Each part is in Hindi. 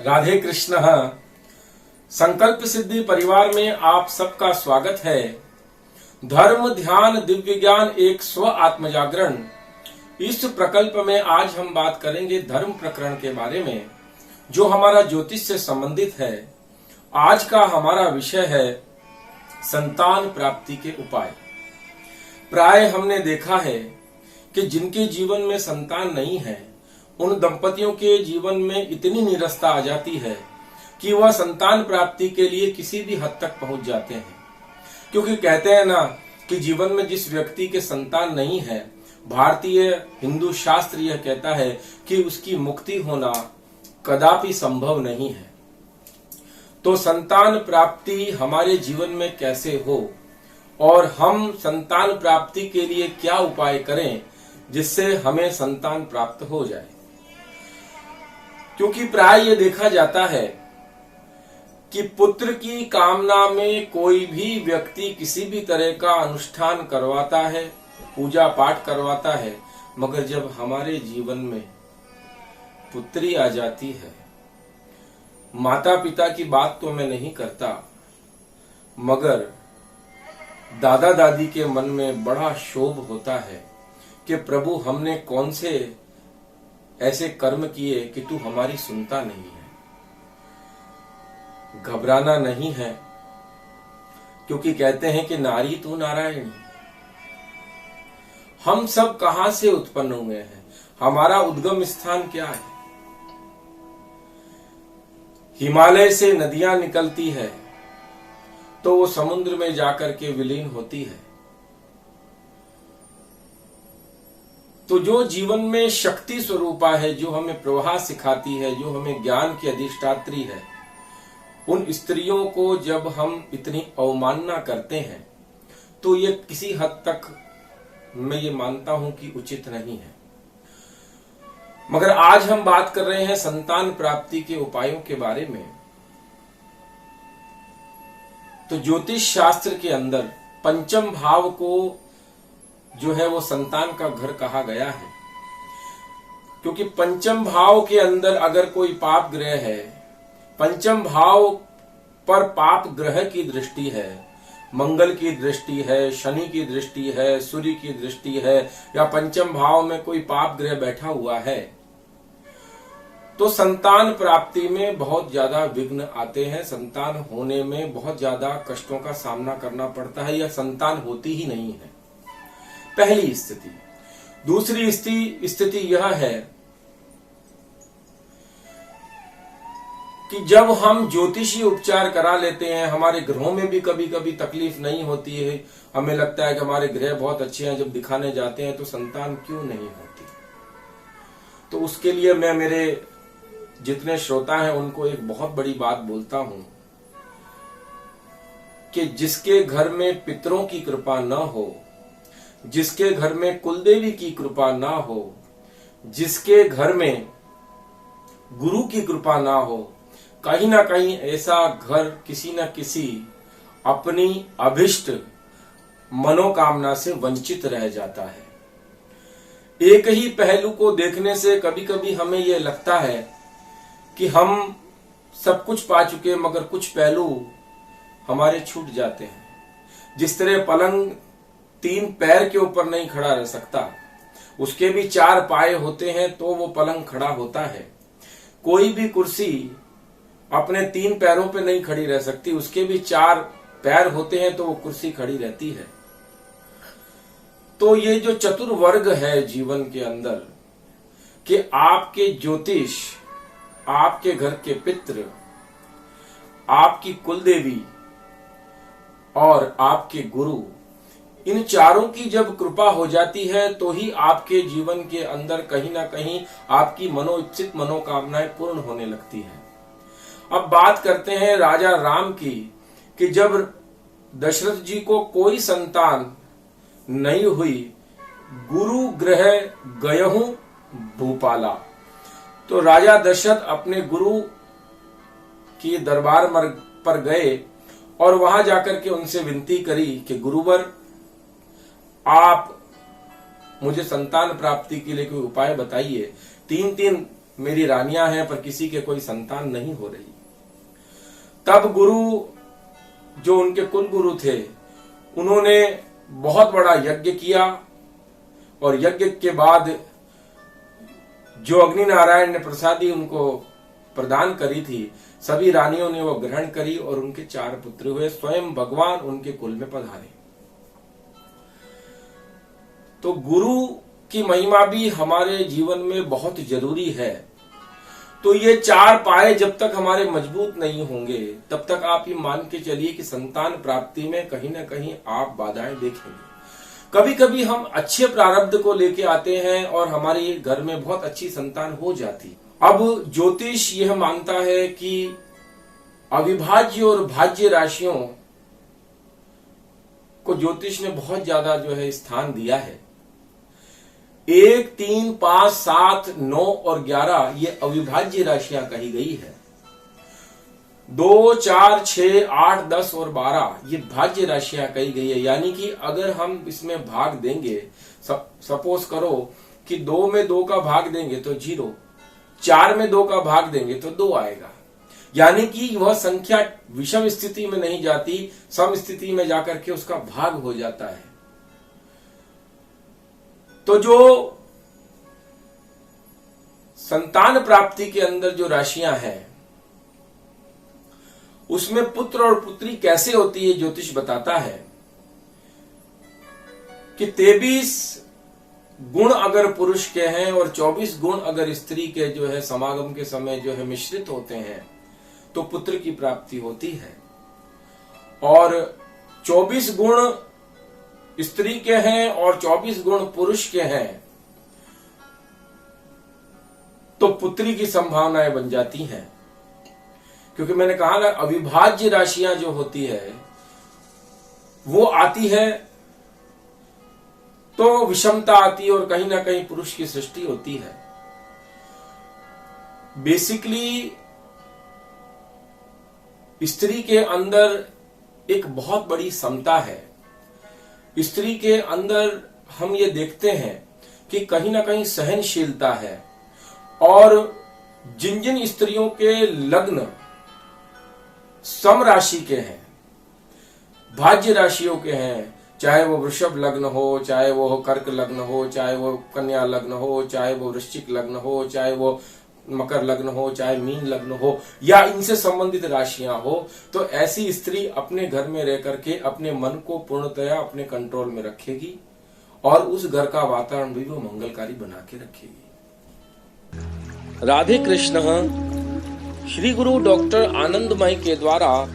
राधे कृष्ण। संकल्प सिद्धि परिवार में आप सबका स्वागत है। धर्म ध्यान दिव्य ज्ञान एक स्व आत्म जागरण, इस प्रकल्प में आज हम बात करेंगे धर्म प्रकरण के बारे में, जो हमारा ज्योतिष से संबंधित है। आज का हमारा विषय है संतान प्राप्ति के उपाय। प्राय हमने देखा है कि जिनके जीवन में संतान नहीं है, उन दंपतियों के जीवन में इतनी निरस्ता आ जाती है कि वह संतान प्राप्ति के लिए किसी भी हद तक पहुंच जाते हैं। क्योंकि कहते हैं ना कि जीवन में जिस व्यक्ति के संतान नहीं है, भारतीय हिंदू शास्त्र यह कहता है कि उसकी मुक्ति होना कदापि संभव नहीं है। तो संतान प्राप्ति हमारे जीवन में कैसे हो और हम संतान प्राप्ति के लिए क्या उपाय करें जिससे हमें संतान प्राप्त हो जाए। क्योंकि प्राय ये देखा जाता है कि पुत्र की कामना में कोई भी व्यक्ति किसी भी तरह का अनुष्ठान करवाता है, पूजा पाठ करवाता है, मगर जब हमारे जीवन में पुत्री आ जाती है, माता पिता की बात तो मैं नहीं करता, मगर दादा दादी के मन में बड़ा क्षोभ होता है कि प्रभु हमने कौन से ऐसे कर्म किए कि तू हमारी सुनता नहीं है। घबराना नहीं है, क्योंकि कहते हैं कि नारी तू नारायणी। हम सब कहां से उत्पन्न हुए हैं, हमारा उद्गम स्थान क्या है। हिमालय से नदियां निकलती है तो वो समुद्र में जाकर के विलीन होती है। तो जो जीवन में शक्ति स्वरूपा है, जो हमें प्रवाह सिखाती है, जो हमें ज्ञान की अधिष्ठात्री है, उन स्त्रियों को जब हम इतनी अवमानना करते हैं तो ये किसी हद तक मैं ये मानता हूं कि उचित नहीं है। मगर आज हम बात कर रहे हैं संतान प्राप्ति के उपायों के बारे में। तो ज्योतिष शास्त्र के अंदर पंचम भाव को जो है वो संतान का घर कहा गया है। क्योंकि पंचम भाव के अंदर अगर कोई पाप ग्रह है, पंचम भाव पर पाप ग्रह की दृष्टि है, मंगल की दृष्टि है, शनि की दृष्टि है, सूर्य की दृष्टि है, या पंचम भाव में कोई पाप ग्रह बैठा हुआ है, तो संतान प्राप्ति में बहुत ज्यादा विघ्न आते हैं। संतान होने में बहुत ज्यादा कष्टों का सामना करना पड़ता है, या संतान होती ही नहीं है। पहली स्थिति। दूसरी स्थिति यह है कि जब हम ज्योतिषी उपचार करा लेते हैं, हमारे ग्रहों में भी कभी कभी तकलीफ नहीं होती है, हमें लगता है कि हमारे ग्रह बहुत अच्छे हैं, जब दिखाने जाते हैं तो संतान क्यों नहीं होती। तो उसके लिए मैं मेरे जितने श्रोता हैं उनको एक बहुत बड़ी बात बोलता हूं कि जिसके घर में पितरों की कृपा न हो, जिसके घर में कुलदेवी की कृपा ना हो, जिसके घर में गुरु की कृपा ना हो, कहीं ना कहीं ऐसा घर किसी न किसी अपनी अभिष्ट मनोकामना से वंचित रह जाता है। एक ही पहलू को देखने से कभी कभी हमें यह लगता है कि हम सब कुछ पा चुके, मगर कुछ पहलू हमारे छूट जाते हैं। जिस तरह पलंग 3 पैर के ऊपर नहीं खड़ा रह सकता, उसके भी 4 पाए होते हैं तो वो पलंग खड़ा होता है। कोई भी कुर्सी अपने 3 पैरों पे नहीं खड़ी रह सकती, उसके भी 4 पैर होते हैं तो वो कुर्सी खड़ी रहती है। तो ये जो चतुर्वर्ग है जीवन के अंदर, कि आपके ज्योतिष, आपके घर के पितृ, आपकी कुलदेवी और आपके गुरु, इन चारों की जब कृपा हो जाती है तो ही आपके जीवन के अंदर कहीं ना कहीं आपकी मनोइच्छित मनोकामनाएं पूर्ण होने लगती हैं। अब बात करते हैं राजा राम की, कि जब दशरथ जी को कोई संतान नहीं हुई गुरु ग्रह गयहु भूपाला। तो राजा दशरथ अपने गुरु की दरबार पर गए और वहां जाकर के उनसे विनती करी कि गुरुवर, आप मुझे संतान प्राप्ति के लिए कोई उपाय बताइए। 3 मेरी रानियां हैं पर किसी के कोई संतान नहीं हो रही। तब गुरु, जो उनके कुल गुरु थे, उन्होंने बहुत बड़ा यज्ञ किया और यज्ञ के बाद जो अग्नि नारायण ने प्रसादी उनको प्रदान करी थी, सभी रानियों ने वो ग्रहण करी और उनके 4 पुत्र हुए। स्वयं भगवान उनके कुल में पधारे। तो गुरु की महिमा भी हमारे जीवन में बहुत जरूरी है। तो ये 4 पाए जब तक हमारे मजबूत नहीं होंगे, तब तक आप ये मान के चलिए कि संतान प्राप्ति में कहीं ना कहीं आप बाधाएं देखेंगे। कभी कभी हम अच्छे प्रारब्ध को लेके आते हैं और हमारे घर में बहुत अच्छी संतान हो जाती। अब ज्योतिष यह मानता है कि अविभाज्य और भाज्य राशियों को ज्योतिष ने बहुत ज्यादा जो है स्थान दिया है। 1, 3, 5, 7, 9 और 11 ये अविभाज्य राशियां कही गई है। 2, 4, 6, 8, 10 और 12 ये भाज्य राशियां कही गई है। यानी कि अगर हम इसमें भाग देंगे, सपोज करो कि 2 में 2 का भाग देंगे तो 0, 4 में 2 का भाग देंगे तो 2 आएगा। यानी कि वह संख्या विषम स्थिति में नहीं जाती, सम स्थिति में जाकर के उसका भाग हो जाता है। तो जो संतान प्राप्ति के अंदर जो राशियां हैं, उसमें पुत्र और पुत्री कैसे होती है, ज्योतिष बताता है कि 23 गुण अगर पुरुष के हैं और 24 गुण अगर स्त्री के जो है समागम के समय जो है मिश्रित होते हैं तो पुत्र की प्राप्ति होती है। और 24 गुण स्त्री के हैं और 24 गुण पुरुष के हैं तो पुत्री की संभावनाएं बन जाती हैं। क्योंकि मैंने कहा ना, अविभाज्य राशियां जो होती है वो आती है तो विषमता आती है और कहीं ना कहीं पुरुष की सृष्टि होती है। बेसिकली स्त्री के अंदर एक बहुत बड़ी समता है। स्त्री के अंदर हम ये देखते हैं कि कहीं ना कहीं सहनशीलता है। और जिन जिन स्त्रियों के लग्न सम राशि के हैं, भाज्य राशियों के हैं, चाहे वो वृषभ लग्न हो, चाहे वो कर्क लग्न हो, चाहे वो कन्या लग्न हो, चाहे वो वृश्चिक लग्न हो, चाहे वो मकर लग्न हो, चाहे मीन लग्न हो, या इनसे संबंधित राशियां हो, तो ऐसी स्त्री अपने घर में रह करके अपने मन को पूर्णतया अपने कंट्रोल में रखेगी और उस घर का वातावरण भी वो मंगलकारी बना के रखेगी। राधे कृष्ण। श्री गुरु डॉक्टर आनंदमय के द्वारा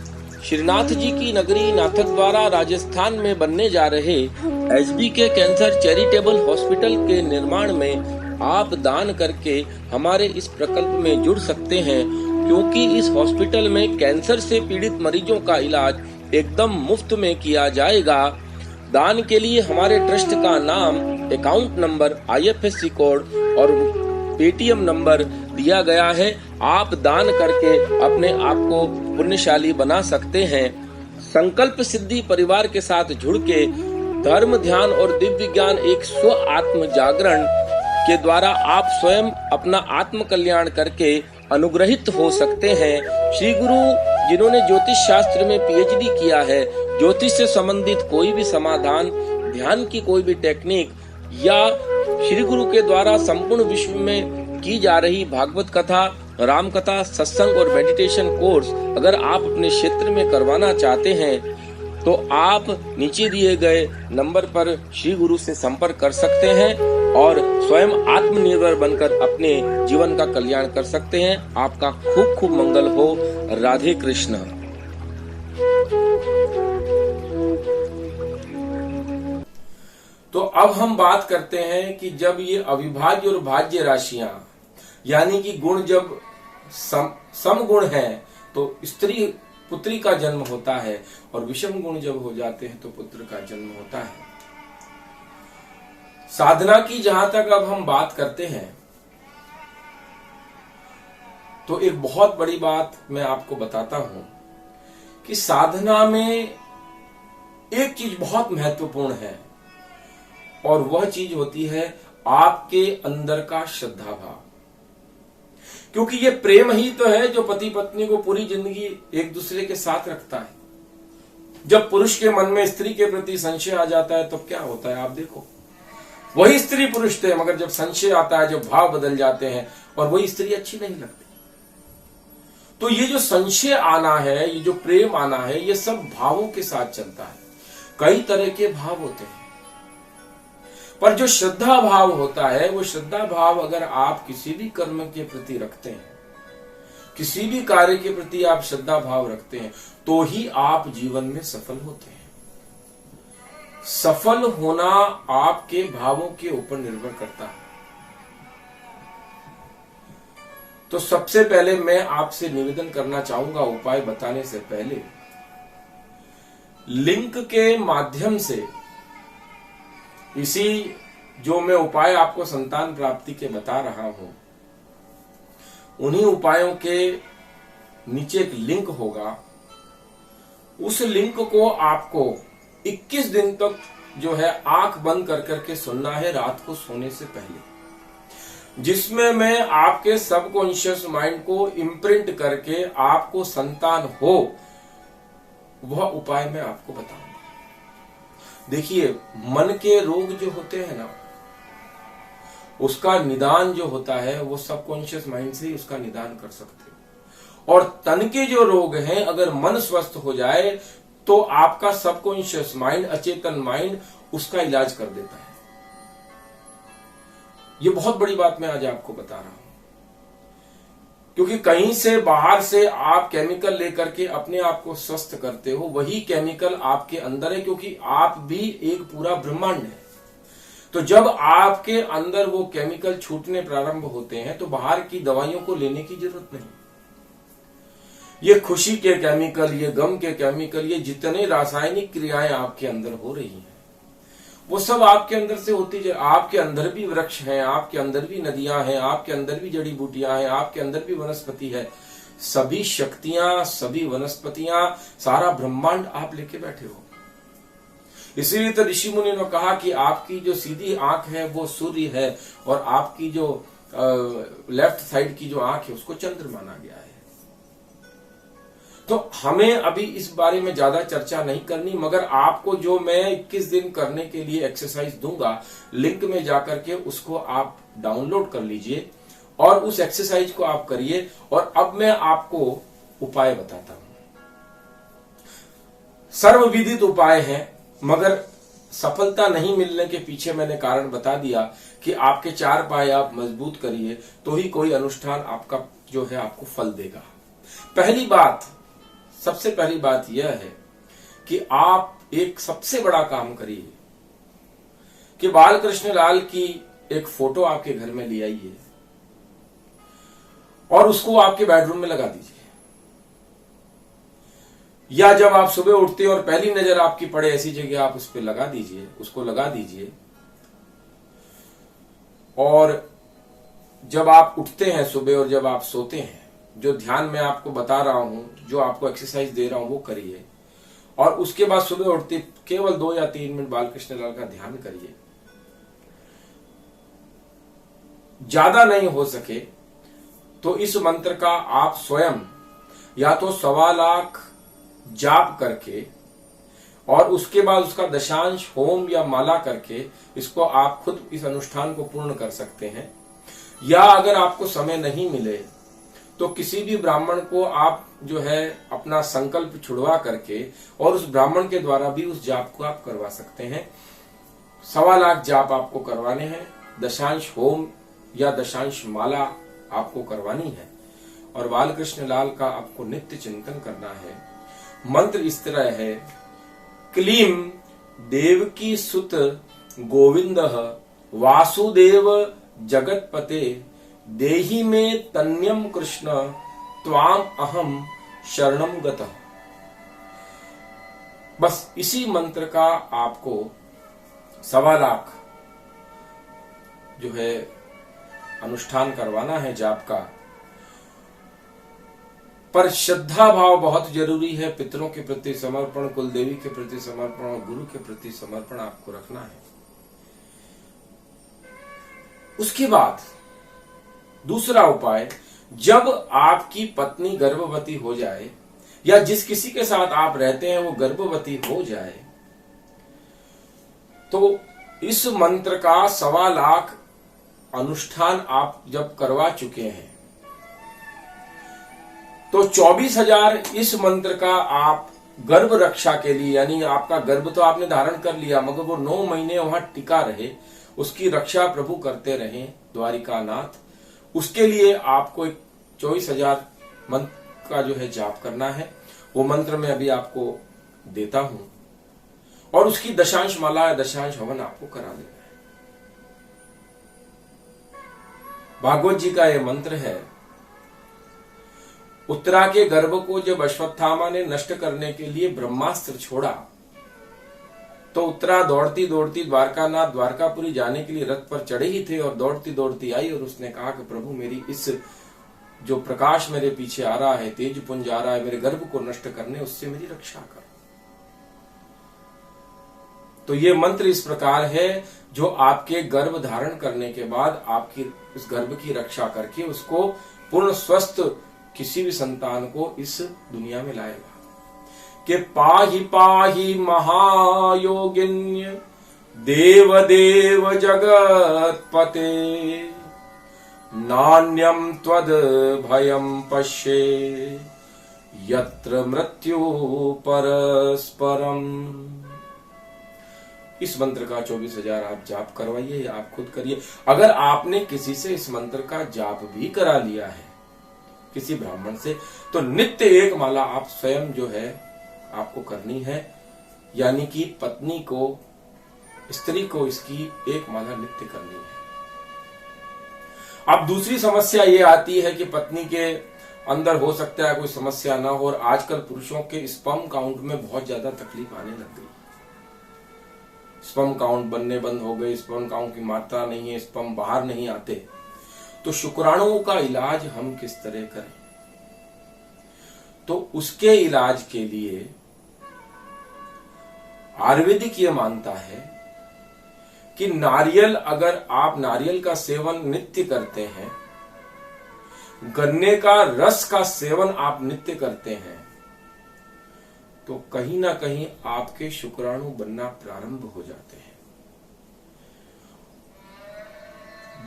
श्रीनाथ जी की नगरी नाथद्वारा राजस्थान में बनने जा रहे SBK कैंसर चैरिटेबल हॉस्पिटल के निर्माण में आप दान करके हमारे इस प्रकल्प में जुड़ सकते हैं, क्योंकि इस हॉस्पिटल में कैंसर से पीड़ित मरीजों का इलाज एकदम मुफ्त में किया जाएगा। दान के लिए हमारे ट्रस्ट का नाम, अकाउंट नंबर, IFSC कोड और पेटीएम नंबर दिया गया है। आप दान करके अपने आप को पुण्यशाली बना सकते हैं। संकल्प सिद्धि परिवार के साथ जुड़ के धर्म, ध्यान और दिव्य ज्ञान एक स्व आत्म जागरण के द्वारा आप स्वयं अपना आत्म कल्याण करके अनुग्रहित हो सकते हैं। श्री गुरु जिन्होंने ज्योतिष शास्त्र में PhD किया है, ज्योतिष से संबंधित कोई भी समाधान, ध्यान की कोई भी टेक्निक या श्री गुरु के द्वारा संपूर्ण विश्व में की जा रही भागवत कथा, राम कथा, सत्संग और मेडिटेशन कोर्स अगर आप अपने क्षेत्र में करवाना चाहते हैं तो आप नीचे दिए गए नंबर पर श्री गुरु से संपर्क कर सकते हैं और स्वयं आत्मनिर्भर बनकर अपने जीवन का कल्याण कर सकते हैं। आपका खूब खूब मंगल हो। राधे कृष्ण। तो अब हम बात करते हैं कि जब ये अविभाज्य और भाज्य राशियां, यानी कि गुण जब सम गुण है तो स्त्री पुत्री का जन्म होता है और विषम गुण जब हो जाते हैं तो पुत्र का जन्म होता है। साधना की जहां तक अब हम बात करते हैं तो एक बहुत बड़ी बात मैं आपको बताता हूं कि साधना में एक चीज बहुत महत्वपूर्ण है और वह चीज होती है आपके अंदर का श्रद्धा भाव। क्योंकि ये प्रेम ही तो है जो पति पत्नी को पूरी जिंदगी एक दूसरे के साथ रखता है। जब पुरुष के मन में स्त्री के प्रति संशय आ जाता है तो क्या होता है आप देखो, वही स्त्री पुरुष थे मगर जब संशय आता है, जब भाव बदल जाते हैं और वही स्त्री अच्छी नहीं लगती। तो ये जो संशय आना है, ये जो प्रेम आना है, ये सब भावों के साथ चलता है। कई तरह के भाव होते हैं पर जो श्रद्धा भाव होता है, वो श्रद्धा भाव अगर आप किसी भी कर्म के प्रति रखते हैं, किसी भी कार्य के प्रति आप श्रद्धा भाव रखते हैं, तो ही आप जीवन में सफल होते हैं। सफल होना आपके भावों के ऊपर निर्भर करता है। तो सबसे पहले मैं आपसे निवेदन करना चाहूंगा, उपाय बताने से पहले लिंक के माध्यम से इसी जो मैं उपाय आपको संतान प्राप्ति के बता रहा हूं, उन्हीं उपायों के नीचे एक लिंक होगा। उस लिंक को आपको 21 दिन तक जो है आंख बंद कर करके सुनना है रात को सोने से पहले, जिसमें मैं आपके सबकॉन्शियस माइंड को इम्प्रिंट करके आपको संतान हो वह उपाय मैं आपको बताऊंगा। देखिए, मन के रोग जो होते हैं ना, उसका निदान जो होता है वो सबकॉन्शियस माइंड से ही उसका निदान कर सकते हो। और तन के जो रोग हैं, अगर मन स्वस्थ हो जाए तो आपका सबकॉन्शियस माइंड, अचेतन माइंड उसका इलाज कर देता है। ये बहुत बड़ी बात मैं आज आपको बता रहा हूं, क्योंकि कहीं से बाहर से आप केमिकल लेकर के अपने आप को स्वस्थ करते हो, वही केमिकल आपके अंदर है, क्योंकि आप भी एक पूरा ब्रह्मांड है। तो जब आपके अंदर वो केमिकल छूटने प्रारंभ होते हैं तो बाहर की दवाइयों को लेने की जरूरत नहीं। ये खुशी के केमिकल, ये गम के केमिकल, ये जितने रासायनिक क्रियाएं आपके अंदर हो रही हैं, वो सब आपके अंदर से होती है। आपके अंदर भी वृक्ष हैं, आपके अंदर भी नदियां हैं, आपके अंदर भी जड़ी बूटियां हैं, आपके अंदर भी वनस्पति है। सभी शक्तियां, सभी वनस्पतियां, सारा ब्रह्मांड आप लेके बैठे हो। इसीलिए तो ऋषि मुनि ने कहा कि आपकी जो सीधी आंख है वो सूर्य है और आपकी जो लेफ्ट साइड की जो आंख है उसको चंद्र माना गया है। तो हमें अभी इस बारे में ज्यादा चर्चा नहीं करनी, मगर आपको जो मैं 21 दिन करने के लिए एक्सरसाइज दूंगा, लिंक में जाकर के उसको आप डाउनलोड कर लीजिए और उस एक्सरसाइज को आप करिए। और अब मैं आपको उपाय बताता हूं। सर्वविदित उपाय है, मगर सफलता नहीं मिलने के पीछे मैंने कारण बता दिया कि आपके 4 पाए आप मजबूत करिए तो ही कोई अनुष्ठान आपका जो है आपको फल देगा। पहली बात, सबसे पहली बात यह है कि आप एक सबसे बड़ा काम करिए कि बालकृष्ण लाल की एक फोटो आपके घर में ले आइए और उसको आपके बेडरूम में लगा दीजिए। या जब आप सुबह उठते और पहली नजर आपकी पड़े ऐसी जगह आप उस पर लगा दीजिए, उसको लगा दीजिए। और जब आप उठते हैं सुबह और जब आप सोते हैं, जो ध्यान मैं आपको बता रहा हूं, जो आपको एक्सरसाइज दे रहा हूं, वो करिए। और उसके बाद सुबह उठते केवल 2 या 3 मिनट बालकृष्ण लाल का ध्यान करिए। ज्यादा नहीं हो सके तो इस मंत्र का आप स्वयं या तो 1.25 लाख जाप करके और उसके बाद उसका दशांश होम या माला करके इसको आप खुद इस अनुष्ठान को पूर्ण कर सकते हैं। या अगर आपको समय नहीं मिले तो किसी भी ब्राह्मण को आप जो है अपना संकल्प छुड़वा करके और उस ब्राह्मण के द्वारा भी उस जाप को आप करवा सकते हैं। 1.25 लाख जाप आपको करवाने हैं, दशांश होम या दशांश माला आपको करवानी है और बालकृष्ण लाल का आपको नित्य चिंतन करना है। मंत्र इस तरह है, क्लीम देवकी सुत गोविंद वासुदेव जगतपते देहि में तन्यम कृष्ण त्वाम अहम शरणम गतः। बस इसी मंत्र का आपको 1.25 लाख जो है अनुष्ठान करवाना है जाप का, पर श्रद्धा भाव बहुत जरूरी है। पितरों के प्रति समर्पण, कुल देवी के प्रति समर्पण और गुरु के प्रति समर्पण आपको रखना है। उसके बाद दूसरा उपाय, जब आपकी पत्नी गर्भवती हो जाए या जिस किसी के साथ आप रहते हैं वो गर्भवती हो जाए, तो इस मंत्र का 1.25 लाख अनुष्ठान आप जब करवा चुके हैं तो 24,000 इस मंत्र का आप गर्भ रक्षा के लिए, यानी आपका गर्भ तो आपने धारण कर लिया मगर वो 9 महीने वहां टिका रहे, उसकी रक्षा प्रभु करते रहे द्वारिकानाथ, उसके लिए आपको एक 24,000 मंत्र का जो है जाप करना है। वो मंत्र मैं अभी आपको देता हूं और उसकी दशांश माला या दशांश हवन आपको करा देना है। भागवत जी का यह मंत्र है। उत्तरा के गर्भ को जब अश्वत्थामा ने नष्ट करने के लिए ब्रह्मास्त्र छोड़ा तो उत्तरा दौड़ती दौड़ती द्वारकानाथ द्वारकापुरी जाने के लिए रथ पर चढ़े ही थे और दौड़ती दौड़ती आई और उसने कहा कि प्रभु मेरी इस जो प्रकाश मेरे पीछे आ रहा है, तेज पुंज आ रहा है, मेरे गर्भ को नष्ट करने, उससे मेरी रक्षा कर। तो ये मंत्र इस प्रकार है जो आपके गर्भ धारण करने के बाद आपकी उस गर्भ की रक्षा करके उसको पूर्ण स्वस्थ किसी भी संतान को इस दुनिया में लाएगा। कि पाहि पाहि महायोगिन्य देव देव जगतपते नान्यम त्वद भयम पश्ये यत्र मृत्यु परस्परम। इस मंत्र का 24,000 आप जाप करवाइए या आप खुद करिए। अगर आपने किसी से इस मंत्र का जाप भी करा लिया है, किसी ब्राह्मण से, तो नित्य एक माला आप स्वयं जो है आपको करनी है, यानी कि पत्नी को, स्त्री को इसकी एक माला नित्य करनी है। अब दूसरी समस्या ये आती है कि पत्नी के अंदर हो सकता है कोई समस्या ना हो, और आजकल पुरुषों के स्पर्म काउंट में बहुत ज्यादा तकलीफ आने लग गई। स्पर्म काउंट बनने बंद हो गए, स्पर्म काउंट की मात्रा नहीं है, स्पर्म बाहर नहीं आते, तो शुक्राणुओं का इलाज हम किस तरह करें? तो उसके इलाज के लिए आयुर्वेदिक ये मानता है कि नारियल, अगर आप नारियल का सेवन नित्य करते हैं, गन्ने का रस का सेवन आप नित्य करते हैं, तो कहीं ना कहीं आपके शुक्राणु बनना प्रारंभ हो जाते हैं।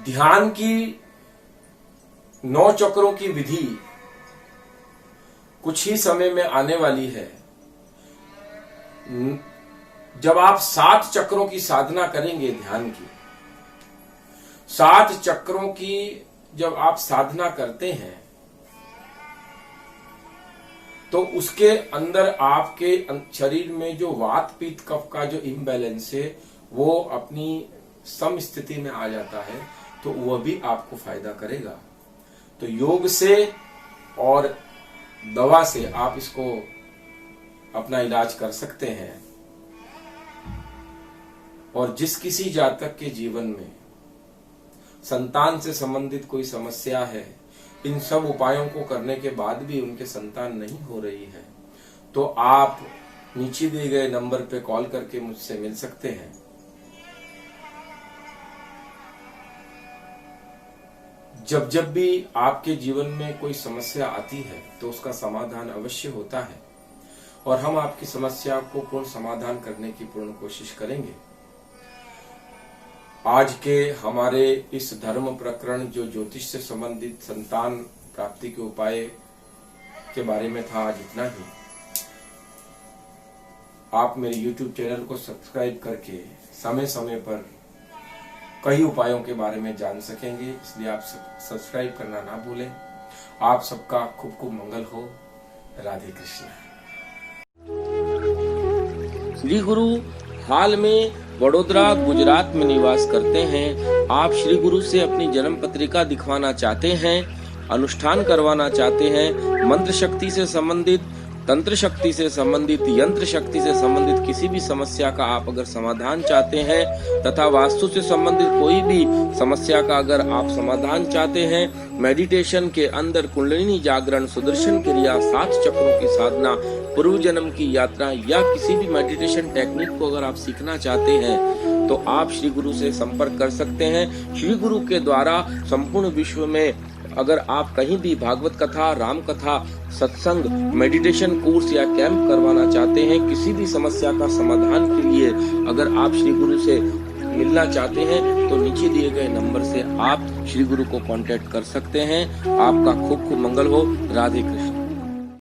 ध्यान की 9 चक्रों की विधि कुछ ही समय में आने वाली है। जब आप 7 चक्रों की साधना करेंगे, ध्यान की 7 चक्रों की जब आप साधना करते हैं, तो उसके अंदर आपके शरीर में जो वात पित्त कफ का जो इम्बैलेंस है वो अपनी सम स्थिति में आ जाता है, तो वह भी आपको फायदा करेगा। तो योग से और दवा से आप इसको अपना इलाज कर सकते हैं। और जिस किसी जातक के जीवन में संतान से संबंधित कोई समस्या है, इन सब उपायों को करने के बाद भी उनके संतान नहीं हो रही है, तो आप नीचे दिए गए नंबर पे कॉल करके मुझसे मिल सकते हैं। जब जब भी आपके जीवन में कोई समस्या आती है तो उसका समाधान अवश्य होता है, और हम आपकी समस्या को पूर्ण समाधान करने की पूर्ण कोशिश करेंगे। आज के हमारे इस धर्म प्रकरण जो ज्योतिष से संबंधित संतान प्राप्ति के उपाय के बारे में था, आज इतना ही। आप मेरे YouTube चैनल को सब्सक्राइब करके समय समय पर कई उपायों के बारे में जान सकेंगे, इसलिए आप सब्सक्राइब करना ना भूलें। आप सबका खूब खूब मंगल हो। राधे कृष्ण। श्री गुरु हाल में वडोदरा गुजरात में निवास करते हैं। आप श्री गुरु से अपनी जन्म पत्रिका दिखवाना चाहते हैं, अनुष्ठान करवाना चाहते हैं, मंत्र शक्ति से संबंधित तंत्र शक्ति से संबंधित, यंत्र शक्ति से संबंधित किसी भी समस्या का आप अगर समाधान चाहते हैं तथा वास्तु से संबंधित कोई भी समस्या का अगर आप समाधान चाहते हैं, मेडिटेशन के अंदर कुंडलिनी जागरण, सुदर्शन क्रिया, 7 चक्रों की साधना, पूर्व जन्म की यात्रा या किसी भी मेडिटेशन टेक्निक को अगर आप सीखना चाहते हैं तो आप श्री गुरु से संपर्क कर सकते हैं। श्री गुरु के द्वारा संपूर्ण विश्व में अगर आप कहीं भी भागवत कथा, राम कथा, सत्संग, मेडिटेशन कोर्स या कैंप करवाना चाहते हैं, किसी भी समस्या का समाधान के लिए अगर आप श्री गुरु से मिलना चाहते हैं तो नीचे दिए गए नंबर से आप श्री गुरु को कांटेक्ट कर सकते हैं। आपका खूब खूब मंगल हो। राधे कृष्ण।